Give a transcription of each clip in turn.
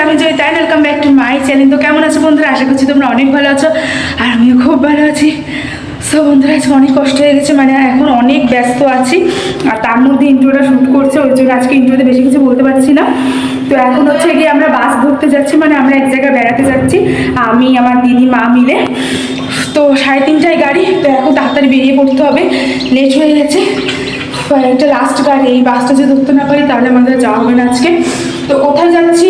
আমি Joyita, welcome back to my channel. তো কেমন আছো বন্ধুরা? আশা করছি তোমরা অনেক ভালো আছো, আর আমিও খুব ভালো আছি। সো বন্ধুরা, আজকে অনেক কষ্ট হয়ে গেছে, মানে এখন অনেক ব্যস্ত আছি, আর তার মধ্যে ইন্ট্রোটা শ্যুট করছে, ওই জন্য আজকে ইন্ট্রোতে বেশি কিছু বলতে পারছি না। তো এখন হচ্ছে গিয়ে আমরা বাস ধরতে যাচ্ছি, মানে আমরা এক জায়গায় বেড়াতে যাচ্ছি, আমি আমার দিদি মা মিলে। তো 3:30টায় গাড়ি, তো এখন তাড়াতাড়ি বেরিয়ে পড়তে হবে, লেট হয়ে গেছে। এটা লাস্ট গাড়ি, এই বাসটা যদি ধরতে না পারি তাহলে আমাদের যাওয়া হবে না আজকে। তো কোথায় যাচ্ছি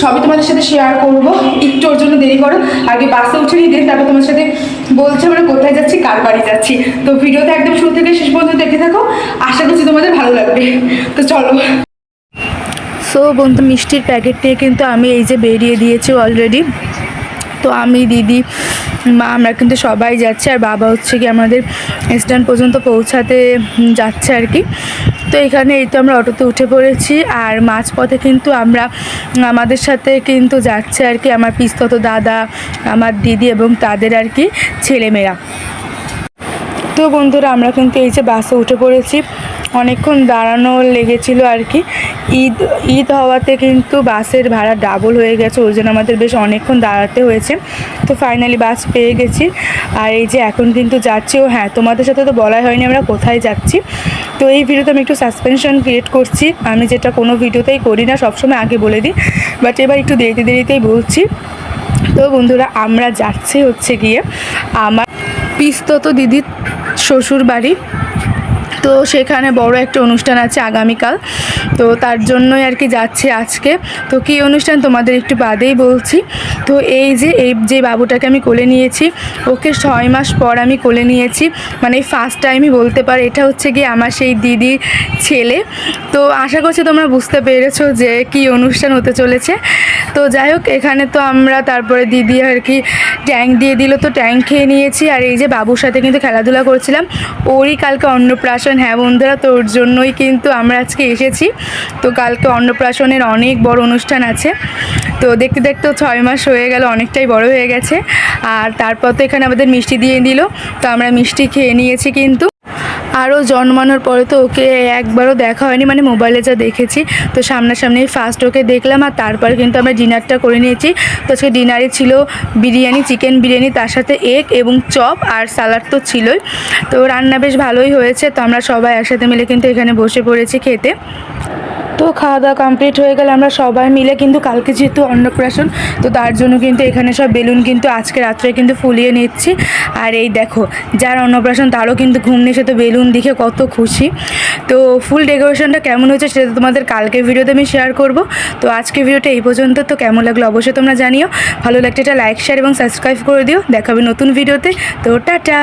সবই তোমাদের সাথে শেয়ার করবো, একটু ওর জন্য দেরি করো, আগে বাসে উঠে নিয়ে দিই, তারপর তোমার সাথে বলছি আমরা কোথায় যাচ্ছি, কার বাড়ি যাচ্ছি। তো ভিডিওতে একদম শুরু থেকে শেষ পর্যন্ত দেখে থাকো, আশা করছি তোমাদের ভালো লাগবে। তো চলো। সো বন্ধু, মিষ্টির প্যাকেট নিয়ে কিন্তু আমি এই যে বেরিয়ে দিয়েছি অলরেডি। তো আমি, দিদি, মা, আমরা কিন্তু সবাই যাচ্ছি, আর বাবা হচ্ছে কি আমাদের স্ট্যান্ড পর্যন্ত পৌঁছাতে যাচ্ছে আর কি। তো এখানে এই তো আমরা অটোতে উঠে পড়েছি, আর মাঝপথে কিন্তু আমরা আমাদের সাথে কিন্তু যাচ্ছে আর কি আমার পিস্তত দাদা, আমার দিদি এবং তাদের আর কি ছেলেমেয়েরা। তো বন্ধুরা, আমরা কিন্তু এই যে বাসে উঠে পড়েছি, অনেকক্ষণ দাঁড়ানো লেগেছিল আর কি। ঈদ হওয়াতে কিন্তু বাসের ভাড়া ডাবল হয়ে গেছে, ওই জন্য আমাদের বেশ অনেকক্ষণ দাঁড়াতে হয়েছে। তো ফাইনালি বাস পেয়ে গেছি, আর এই যে এখন কিন্তু যাচ্ছি। ও হ্যাঁ, তোমাদের সাথে তো বলাই হয়নি আমরা কোথায় যাচ্ছি। তো এই ভিডিওতে আমি একটু সাসপেনশন ক্রিয়েট করছি, আমি যেটা কোনো ভিডিওতেই করি না, সবসময় আগে বলে দিই, বাট এবার একটু দেরিতেই বলছি। তো বন্ধুরা, আমরা যাচ্ছি হচ্ছে গিয়ে আমার পিস্তত দিদির শ্বশুর বাড়ি। তো সেখানে বড় একটা অনুষ্ঠান আছে আগামীকাল, তো তার জন্যই আর কি যাচ্ছি আজকে। তো কী অনুষ্ঠান তোমাদের একটু বাদেই বলছি। তো এই যে বাবুটাকে আমি কোলে নিয়েছি, ওকে 6 মাস পর আমি কোলে নিয়েছি, মানে ফার্স্ট টাইমই বলতে পারে। এটা হচ্ছে গিয়ে আমার সেই দিদির ছেলে। তো আশা করছি তোমরা বুঝতে পেরেছো যে কি অনুষ্ঠান হতে চলেছে। তো যাই হোক, এখানে তো আমরা তারপরে দিদি আর কি ট্যাঙ্ক দিয়ে দিল, তো ট্যাঙ্ক খেয়ে নিয়েছি। আর এই যে বাবুর সাথে কিন্তু খেলাধুলা করছিলাম, ওরই কালকে অন্নপ্রাশন। হ্যাঁ বন্ধুরা, তো ওর জন্যই কিন্তু আমরা আজকে এসেছি। তো কালকে অন্নপ্রাশনের অনেক বড় অনুষ্ঠান আছে। তো দেখতে দেখতে 6 মাস হয়ে গেল, অনেকটাই বড় হয়ে গেছে। আর তারপর তো এখানে আমাদের মিষ্টি দিয়ে দিল, তো আমরা মিষ্টি খেয়ে নিয়েছি। কিন্তু আরও জন্মানোর পরে তো ওকে একবারও দেখা হয়নি, মানে মোবাইলে যা দেখেছি। তো সামনাসামনি ফার্স্ট ওকে দেখলাম, আর তারপর কিন্তু আমরা ডিনারটা করে নিয়েছি। তো আজকে ডিনারে ছিল বিরিয়ানি, চিকেন বিরিয়ানি, তার সাথে এগ এবং চপ আর স্যালাড তো ছিলই। তো রান্না বেশ ভালোই হয়েছে। তো আমরা সবাই একসাথে মিলে কিন্তু এখানে বসে পড়েছি খেতে। তো খাওয়া দাওয়া কমপ্লিট হয়ে গেলে আমরা সবাই মিলে কিন্তু কালকে যেহেতু অন্নপ্রাশন, তো তার জন্য কিন্তু এখানে সব বেলুন কিন্তু আজকে রাত্রে কিন্তু ফুলিয়ে নিচ্ছি। আর এই দেখো, যার অন্নপ্রাশন তারও কিন্তু ঘুম নেই, সে তো বেলুন দেখে কত খুশি। তো ফুল ডেকোরেশনটা কেমন হয়েছে সেটা তোমাদের কালকে ভিডিওতে আমি শেয়ার করব। তো আজকে ভিডিওটা এই পর্যন্ত। তো কেমন লাগলো অবশ্যই তোমরা জানিও, ভালো লাগলে একটা লাইক, শেয়ার এবং সাবস্ক্রাইব করে দিও। দেখাবে নতুন ভিডিওতে। তো টাটা।